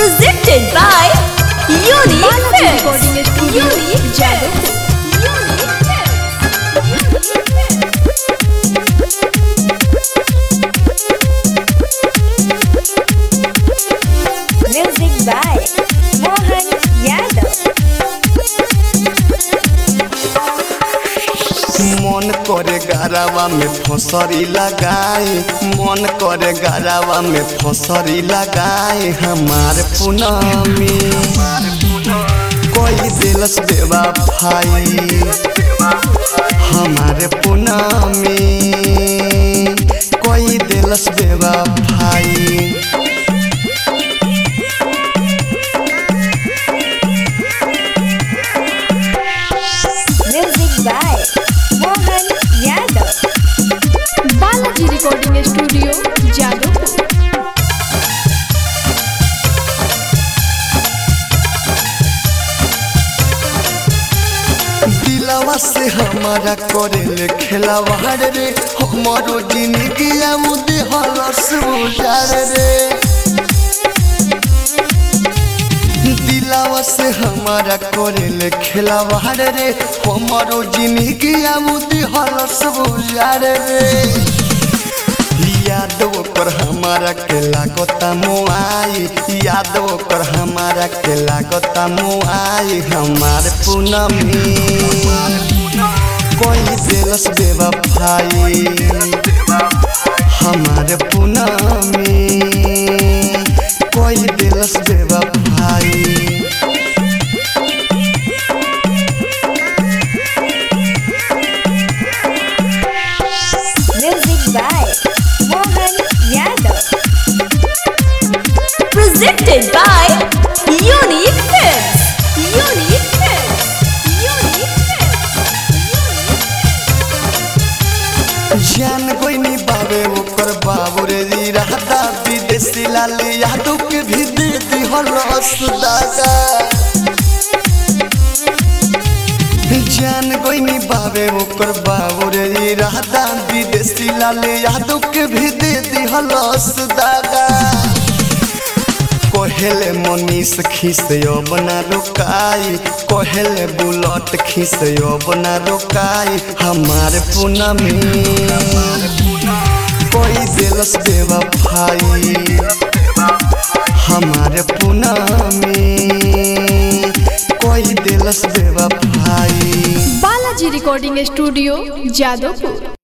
Presented by Unique Films. Unique Films. Music by Mohan Yadav. मन करे गरावा में फसरी लगाए, मन करे गरावा में फसरी लगाए। हमारे पूनमी कोई दिलस देवा भाई, हमारे पूनमी कोई दिलस देवा भाई। Music by Mohan Yadav. Balaji Recording Studio, Jadavpur. दिलवा से हमारा करे खेलवाड़ रे, हमारो जिंदगी मुदे हलस उजाड़ रे। दिलवा से हमारा करे खेलवाड़ रे, हमारो जिंदगी मुदे हलस उजाड़ रे। यादव कर हमारा के लागता मुआई, यादव कर हमारा के लागता मुआई। हमारे पूनमी कोई दिलस देवा भाई, हमारे पूनमी कोई दिलस देवा भाई। Music by Mohan Yadav. Presented by Unique Films. Unique Films. Unique Films. जान कोई नहीं बाबे ऊपर बाबू रे जी रहता विदेशी लाली यादव के भी दे दी हलस दागा। जान कोई नहीं बाबे ऊपर बाबू रे जी रहता विदेशी लाली यादव के भी दे दी हलस दागा। कोहेले मनीष खीसयो बना रुकाई, कोहेले बुलट खीसयो बना रुकाई। हमारे पूनमी कोई दिलस देवा भाई, हमारे पूनमी कोई दिलस देवा भाई। Balaji recording studio, Jadavpur.